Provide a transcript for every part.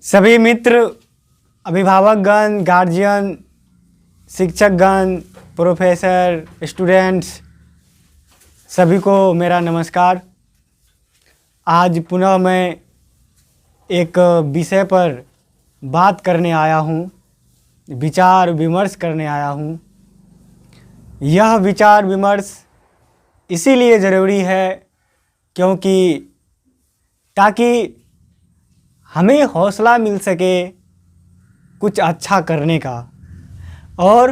सभी मित्र, अभिभावकगण, guardian, शिक्षकगण, professor, students, सभी को मेरा नमस्कार। आज पुनः मैं एक विषय पर बात करने आया हूँ, विचार विमर्श करने आया हूँ। यह विचार विमर्श इसीलिए ज़रूरी है क्योंकि ताकि हमें हौसला मिल सके कुछ अच्छा करने का, और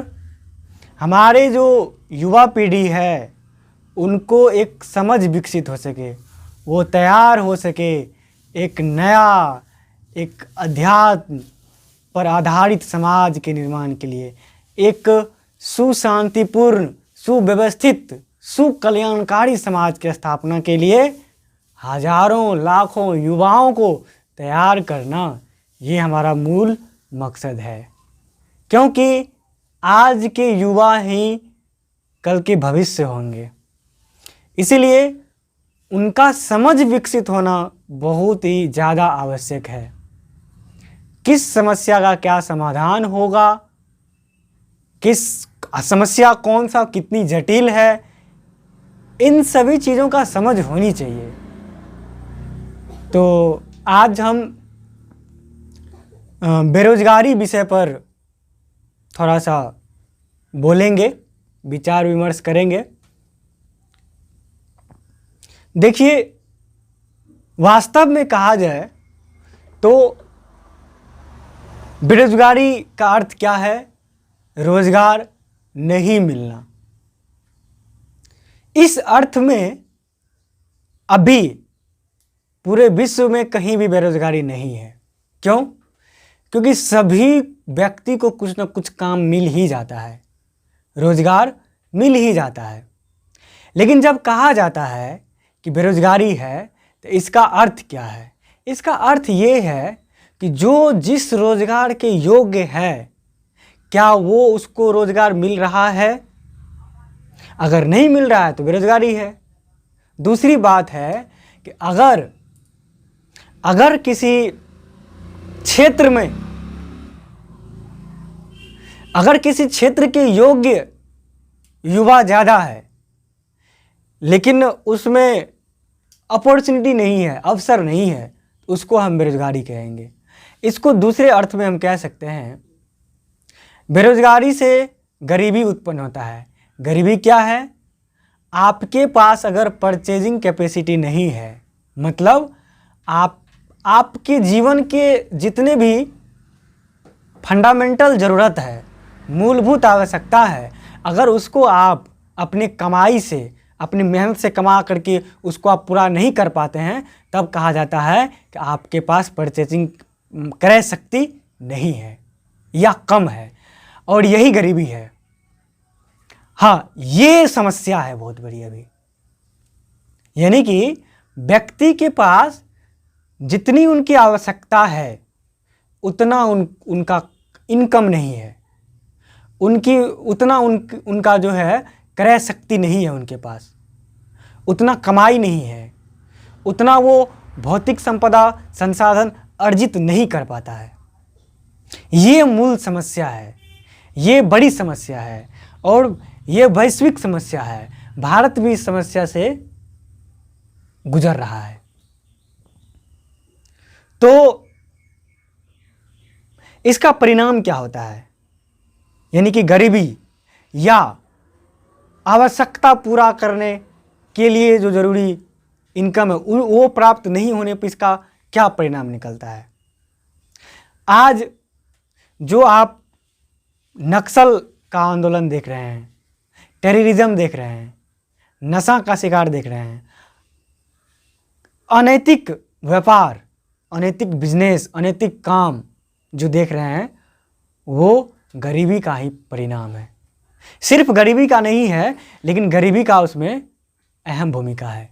हमारे जो युवा पीढ़ी है उनको एक समझ विकसित हो सके, वो तैयार हो सके एक नया, एक अध्यात्म पर आधारित समाज के निर्माण के लिए, एक सुशांतिपूर्ण, सुव्यवस्थित, सुकल्याणकारी समाज की स्थापना के लिए हजारों लाखों युवाओं को तैयार करना, ये हमारा मूल मकसद है। क्योंकि आज के युवा ही कल के भविष्य होंगे, इसीलिए उनका समझ विकसित होना बहुत ही ज़्यादा आवश्यक है। किस समस्या का क्या समाधान होगा, किस समस्या कौन सा कितनी जटिल है, इन सभी चीज़ों का समझ होनी चाहिए। तो आज हम बेरोजगारी विषय पर थोड़ा सा बोलेंगे, विचार विमर्श करेंगे। देखिए, वास्तव में कहा जाए तो बेरोजगारी का अर्थ क्या है? रोजगार नहीं मिलना। इस अर्थ में अभी पूरे विश्व में कहीं भी बेरोजगारी नहीं है। क्यों? क्योंकि सभी व्यक्ति को कुछ ना कुछ काम मिल ही जाता है, रोजगार मिल ही जाता है। लेकिन जब कहा जाता है कि बेरोजगारी है तो इसका अर्थ क्या है? इसका अर्थ ये है कि जो जिस रोजगार के योग्य है, क्या वो उसको रोजगार मिल रहा है? अगर नहीं मिल रहा है तो बेरोजगारी है। दूसरी बात है कि अगर किसी क्षेत्र में, अगर किसी क्षेत्र के योग्य युवा ज़्यादा है लेकिन उसमें अपॉर्चुनिटी नहीं है, अवसर नहीं है, तो उसको हम बेरोजगारी कहेंगे। इसको दूसरे अर्थ में हम कह सकते हैं, बेरोजगारी से गरीबी उत्पन्न होता है। गरीबी क्या है? आपके पास अगर परचेजिंग कैपेसिटी नहीं है, मतलब आपके जीवन के जितने भी फंडामेंटल ज़रूरत है, मूलभूत आवश्यकता है, अगर उसको आप अपने कमाई से, अपनी मेहनत से कमा करके उसको आप पूरा नहीं कर पाते हैं, तब कहा जाता है कि आपके पास परचेजिंग क्रय शक्ति नहीं है या कम है, और यही गरीबी है। हाँ, ये समस्या है बहुत बड़ी अभी। यानी कि व्यक्ति के पास जितनी उनकी आवश्यकता है उतना उनका इनकम नहीं है, उनका जो है क्रय शक्ति नहीं है, उनके पास उतना कमाई नहीं है, उतना वो भौतिक संपदा संसाधन अर्जित नहीं कर पाता है। ये मूल समस्या है, ये बड़ी समस्या है, और ये वैश्विक समस्या है। भारत भी इस समस्या से गुजर रहा है। तो इसका परिणाम क्या होता है? यानी कि गरीबी या आवश्यकता पूरा करने के लिए जो जरूरी इनकम है वो प्राप्त नहीं होने पर इसका क्या परिणाम निकलता है? आज जो आप नक्सल का आंदोलन देख रहे हैं, टेररिज्म देख रहे हैं, नशा का शिकार देख रहे हैं, अनैतिक व्यापार, अनैतिक बिजनेस, अनैतिक काम जो देख रहे हैं, वो गरीबी का ही परिणाम है। सिर्फ गरीबी का नहीं है, लेकिन गरीबी का उसमें अहम भूमिका है।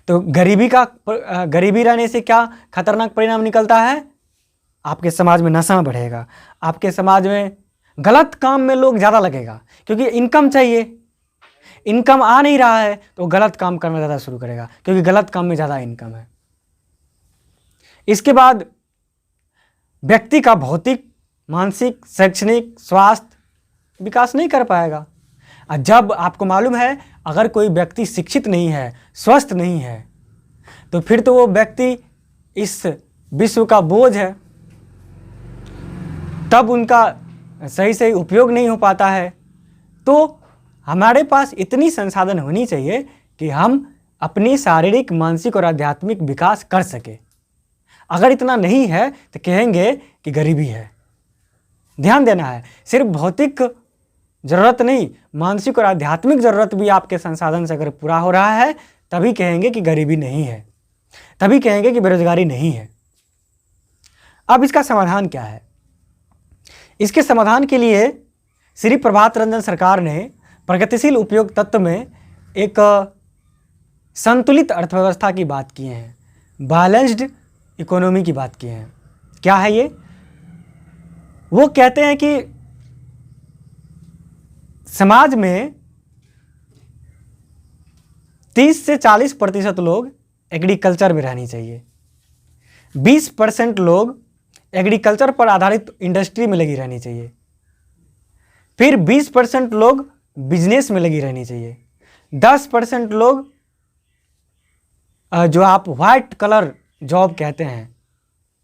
तो गरीबी रहने से क्या खतरनाक परिणाम निकलता है? आपके समाज में नशा बढ़ेगा, आपके समाज में गलत काम में लोग ज़्यादा लगेगा, क्योंकि इनकम चाहिए, इनकम आ नहीं रहा है तो गलत काम करना ज़्यादा शुरू करेगा, क्योंकि गलत काम में ज़्यादा इनकम है। इसके बाद व्यक्ति का भौतिक, मानसिक, शैक्षणिक, स्वास्थ्य विकास नहीं कर पाएगा। और जब आपको मालूम है अगर कोई व्यक्ति शिक्षित नहीं है, स्वस्थ नहीं है, तो फिर तो वो व्यक्ति इस विश्व का बोझ है, तब उनका सही सही उपयोग नहीं हो पाता है। तो हमारे पास इतनी संसाधन होनी चाहिए कि हम अपनी शारीरिक, मानसिक और आध्यात्मिक विकास कर सके। अगर इतना नहीं है तो कहेंगे कि गरीबी है। ध्यान देना है, सिर्फ भौतिक जरूरत नहीं, मानसिक और आध्यात्मिक जरूरत भी आपके संसाधन से अगर पूरा हो रहा है तभी कहेंगे कि गरीबी नहीं है, तभी कहेंगे कि बेरोजगारी नहीं है। अब इसका समाधान क्या है? इसके समाधान के लिए श्री प्रभात रंजन सरकार ने प्रगतिशील उपयोग तत्व में एक संतुलित अर्थव्यवस्था की बात की है, बैलेंस्ड इकोनॉमी की बात की है। क्या है ये? वो कहते हैं कि समाज में 30 से 40% लोग एग्रीकल्चर में रहनी चाहिए, 20% लोग एग्रीकल्चर पर आधारित इंडस्ट्री में लगी रहनी चाहिए, फिर 20% लोग बिजनेस में लगी रहनी चाहिए, 10% लोग जो आप वाइट कलर जॉब कहते हैं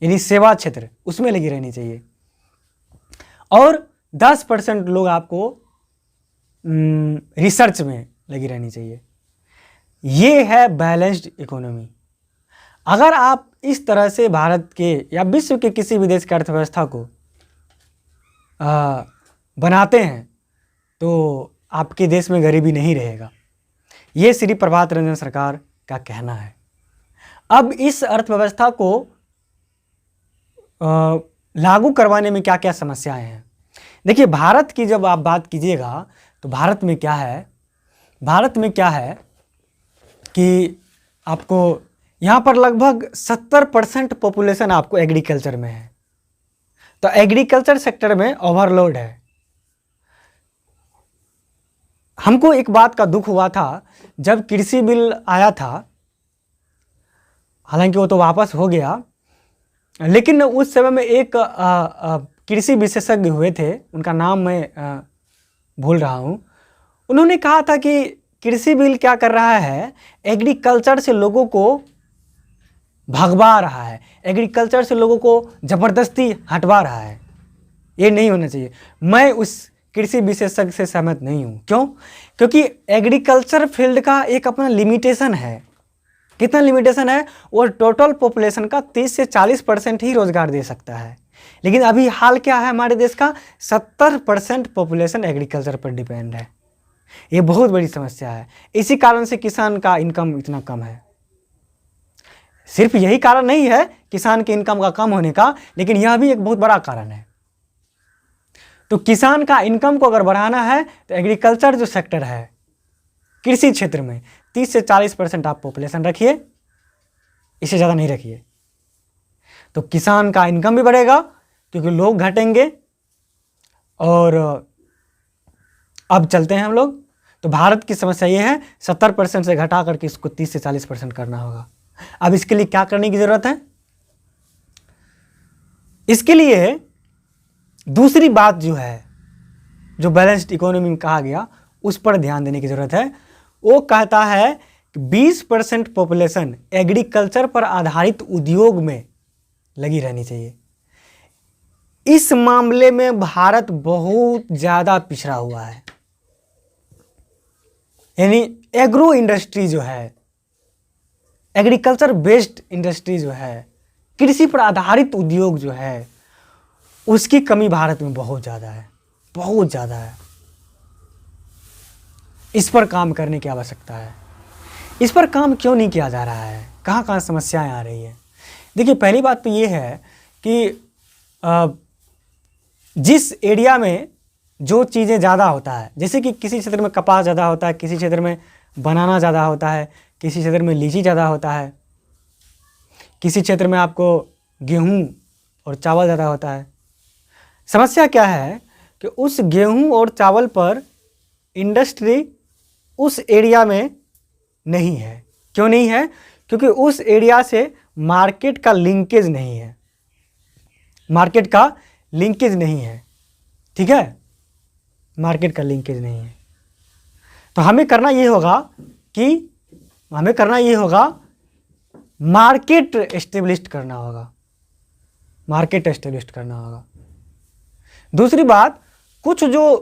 यानी सेवा क्षेत्र, उसमें लगी रहनी चाहिए, और 10% लोग आपको रिसर्च में लगी रहनी चाहिए। ये है बैलेंस्ड इकोनॉमी। अगर आप इस तरह से भारत के या विश्व के किसी भी देश की अर्थव्यवस्था को बनाते हैं तो आपके देश में गरीबी नहीं रहेगा। ये श्री प्रभात रंजन सरकार का कहना है। अब इस अर्थव्यवस्था को लागू करवाने में क्या क्या समस्याएं हैं? देखिए, भारत की जब आप बात कीजिएगा तो भारत में क्या है, भारत में क्या है कि आपको यहाँ पर लगभग 70% पॉपुलेशन आपको एग्रीकल्चर में है। तो एग्रीकल्चर सेक्टर में ओवरलोड है। हमको एक बात का दुख हुआ था जब कृषि बिल आया था, हालांकि वो तो वापस हो गया, लेकिन उस समय में एक कृषि विशेषज्ञ हुए थे, उनका नाम मैं भूल रहा हूँ। उन्होंने कहा था कि कृषि बिल क्या कर रहा है, एग्रीकल्चर से लोगों को भगवा रहा है, एग्रीकल्चर से लोगों को ज़बरदस्ती हटवा रहा है। ये नहीं होना चाहिए। मैं उस कृषि विशेषज्ञ से सहमत नहीं हूँ। क्यों? क्योंकि एग्रीकल्चर फील्ड का एक अपना लिमिटेशन है। कितना लिमिटेशन है? वो टोटल पॉपुलेशन का 30 से 40% ही रोजगार दे सकता है। लेकिन अभी हाल क्या है हमारे देश का? 70% पॉपुलेशन एग्रीकल्चर पर डिपेंड है। ये बहुत बड़ी समस्या है। इसी कारण से किसान का इनकम इतना कम है। सिर्फ यही कारण नहीं है किसान के इनकम का कम होने का, लेकिन यह भी एक बहुत बड़ा कारण है। तो किसान का इनकम को अगर बढ़ाना है तो एग्रीकल्चर जो सेक्टर है, कृषि क्षेत्र में 30 से 40% आप पॉपुलेशन रखिए, इससे ज़्यादा नहीं रखिए, तो किसान का इनकम भी बढ़ेगा क्योंकि लोग घटेंगे। और अब चलते हैं हम लोग। तो भारत की समस्या ये है 70% से घटा करके इसको 30 से 40% करना होगा। अब इसके लिए क्या करने की ज़रूरत है? इसके लिए दूसरी बात जो है, जो बैलेंस्ड इकोनॉमी में कहा गया, उस पर ध्यान देने की ज़रूरत है। वो कहता है कि 20% पॉपुलेशन एग्रीकल्चर पर आधारित उद्योग में लगी रहनी चाहिए। इस मामले में भारत बहुत ज़्यादा पिछड़ा हुआ है। यानी एग्रो इंडस्ट्री जो है, एग्रीकल्चर बेस्ड इंडस्ट्री जो है, कृषि पर आधारित उद्योग जो है, उसकी कमी भारत में बहुत ज़्यादा है, बहुत ज़्यादा है। इस पर काम करने की आवश्यकता है। इस पर काम क्यों नहीं किया जा रहा है? कहाँ कहाँ समस्याएं आ रही है? देखिए, पहली बात तो ये है कि जिस एरिया में जो चीज़ें ज़्यादा होता है, जैसे कि किसी क्षेत्र में कपास ज़्यादा होता है, किसी क्षेत्र में बनाना ज़्यादा होता है, किसी क्षेत्र में लीची ज़्यादा होता है, किसी क्षेत्र में आपको गेहूं और चावल ज़्यादा होता है। समस्या क्या है कि उस गेहूं और चावल पर इंडस्ट्री उस एरिया में नहीं है। क्यों नहीं है? क्योंकि उस एरिया से मार्केट का लिंकेज नहीं है। मार्केट का लिंकेज नहीं है, ठीक है, मार्केट का लिंकेज नहीं है। तो हमें करना ये होगा मार्केट एस्टेब्लिश करना होगा, मार्केट एस्टेब्लिश करना होगा। दूसरी बात, कुछ जो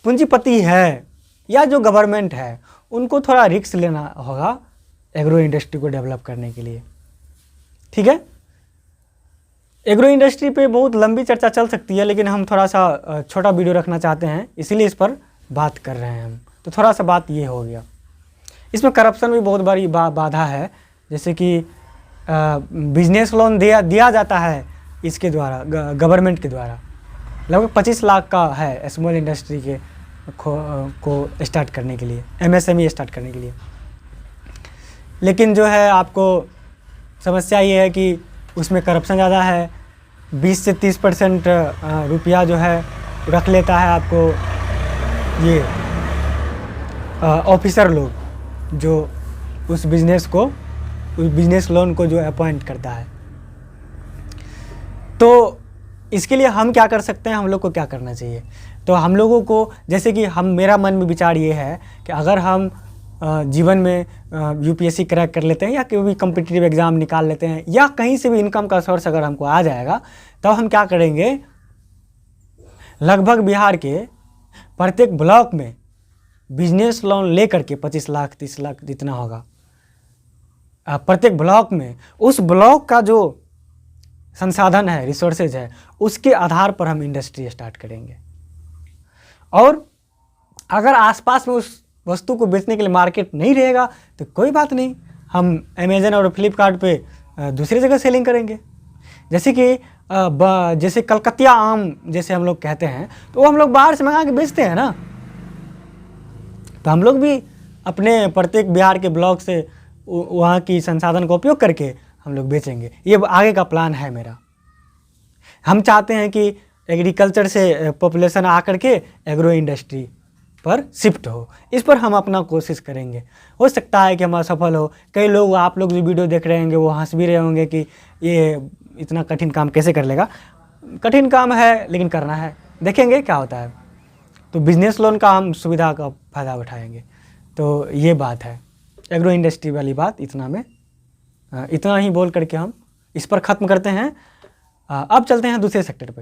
पूंजीपति है या जो गवर्नमेंट है उनको थोड़ा रिस्क लेना होगा एग्रो इंडस्ट्री को डेवलप करने के लिए, ठीक है। एग्रो इंडस्ट्री पे बहुत लंबी चर्चा चल सकती है, लेकिन हम थोड़ा सा छोटा वीडियो रखना चाहते हैं, इसीलिए इस पर बात कर रहे हैं हम। तो थोड़ा सा बात ये हो गया। इसमें करप्शन भी बहुत बड़ी बाधा है, जैसे कि बिजनेस लोन दिया जाता है इसके द्वारा, गवर्नमेंट के द्वारा लगभग 25 लाख का है स्मॉल इंडस्ट्री के को स्टार्ट करने के लिए, MSME स्टार्ट करने के लिए। लेकिन जो है आपको समस्या ये है कि उसमें करप्शन ज़्यादा है, 20 से 30% रुपया जो है रख लेता है आपको ये ऑफिसर लोग, जो उस बिजनेस लोन को जो अपॉइंट करता है। तो इसके लिए हम क्या कर सकते हैं, हम लोग को क्या करना चाहिए? तो हम लोगों को, जैसे कि मेरा मन में विचार ये है कि अगर हम जीवन में UPSC क्रैक कर लेते हैं या कोई भी कॉम्पिटिटिव एग्ज़ाम निकाल लेते हैं या कहीं से भी इनकम का सोर्स अगर हमको आ जाएगा, तो हम क्या करेंगे, लगभग बिहार के प्रत्येक ब्लॉक में बिजनेस लोन लेकर के 25 लाख 30 लाख जितना होगा प्रत्येक ब्लॉक में, उस ब्लॉक का जो संसाधन है, रिसोर्सेज है, उसके आधार पर हम इंडस्ट्री स्टार्ट करेंगे। और अगर आसपास में उस वस्तु को बेचने के लिए मार्केट नहीं रहेगा तो कोई बात नहीं, हम अमेज़न और फ्लिपकार्ट पे दूसरी जगह सेलिंग करेंगे। जैसे कि जैसे कलकतिया आम जैसे हम लोग कहते हैं, तो वो हम लोग बाहर से मंगा के बेचते हैं ना, तो हम लोग भी अपने प्रत्येक बिहार के ब्लॉक से वहाँ की संसाधन का उपयोग करके हम लोग बेचेंगे। ये आगे का प्लान है मेरा। हम चाहते हैं कि एग्रीकल्चर से पॉपुलेशन आकर के एग्रो इंडस्ट्री पर शिफ्ट हो, इस पर हम अपना कोशिश करेंगे। हो सकता है कि हम असफल हो। कई लोग, आप लोग जो वीडियो देख रहे होंगे वो हंस भी रहे होंगे कि ये इतना कठिन काम कैसे कर लेगा। कठिन काम है लेकिन करना है, देखेंगे क्या होता है। तो बिजनेस लोन का हम सुविधा का फ़ायदा उठाएंगे। तो ये बात है एग्रो इंडस्ट्री वाली बात। इतना ही बोल करके हम इस पर ख़त्म करते हैं। अब चलते हैं दूसरे सेक्टर पे।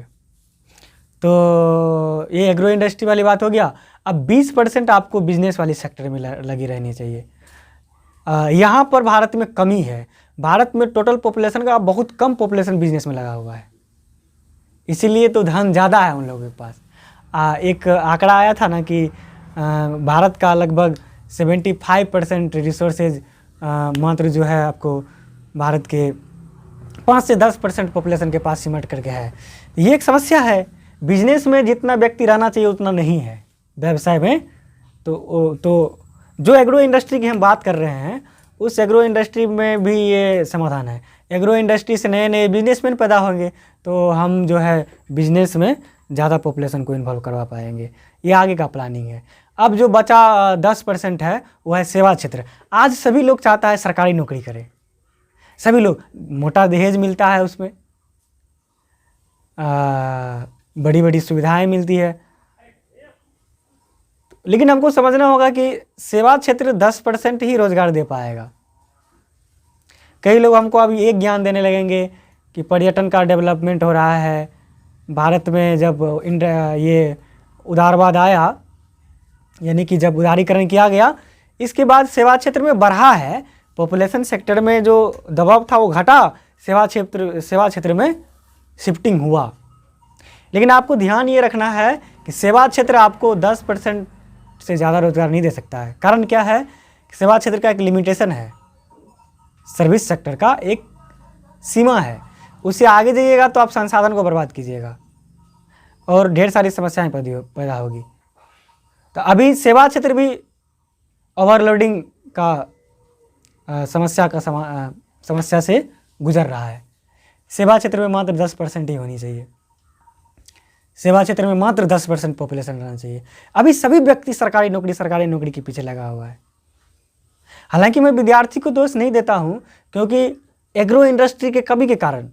तो ये एग्रो इंडस्ट्री वाली बात हो गया। अब 20% आपको बिजनेस वाली सेक्टर में लगी रहनी चाहिए। यहाँ पर भारत में कमी है। भारत में टोटल पॉपुलेशन का बहुत कम पॉपुलेशन बिजनेस में लगा हुआ है, इसीलिए तो धन ज़्यादा है उन लोगों के पास। एक आंकड़ा आया था ना कि भारत का लगभग 75% रिसोर्सेज मात्र जो है आपको भारत के 5 से 10% पॉपुलेशन के पास सिमट करके है। ये एक समस्या है। बिजनेस में जितना व्यक्ति रहना चाहिए उतना नहीं है व्यवसाय में। तो जो एग्रो इंडस्ट्री की हम बात कर रहे हैं, उस एग्रो इंडस्ट्री में भी ये समाधान है। एग्रो इंडस्ट्री से नए नए बिजनेसमैन पैदा होंगे, तो हम जो है बिजनेस में ज़्यादा पॉपुलेशन को इन्वॉल्व करवा पाएंगे। ये आगे का प्लानिंग है। अब जो बचा 10% है वो है सेवा क्षेत्र। आज सभी लोग चाहता है सरकारी नौकरी करें, सभी लोग। मोटा दहेज मिलता है, उसमें बड़ी बड़ी सुविधाएं मिलती है। लेकिन हमको समझना होगा कि सेवा क्षेत्र 10% ही रोजगार दे पाएगा। कई लोग हमको अभी एक ज्ञान देने लगेंगे कि पर्यटन का डेवलपमेंट हो रहा है। भारत में जब ये उदारवाद आया, यानी कि जब उदारीकरण किया गया, इसके बाद सेवा क्षेत्र में बढ़ा है। पॉपुलेशन सेक्टर में जो दबाव था वो घटा, सेवा क्षेत्र में शिफ्टिंग हुआ। लेकिन आपको ध्यान ये रखना है कि सेवा क्षेत्र आपको 10% से ज़्यादा रोजगार नहीं दे सकता है। कारण क्या है? सेवा क्षेत्र का एक लिमिटेशन है, सर्विस सेक्टर का एक सीमा है। उससे आगे जाइएगा तो आप संसाधन को बर्बाद कीजिएगा और ढेर सारी समस्याएं पैदा होगी। तो अभी सेवा क्षेत्र भी ओवरलोडिंग का समस्या से गुजर रहा है। सेवा क्षेत्र में मात्र 10% ही होनी चाहिए। सेवा क्षेत्र में मात्र 10% पॉपुलेशन रहना चाहिए। अभी सभी व्यक्ति सरकारी नौकरी के पीछे लगा हुआ है। हालांकि मैं विद्यार्थी को दोष नहीं देता हूं, क्योंकि एग्रो इंडस्ट्री के कमी के कारण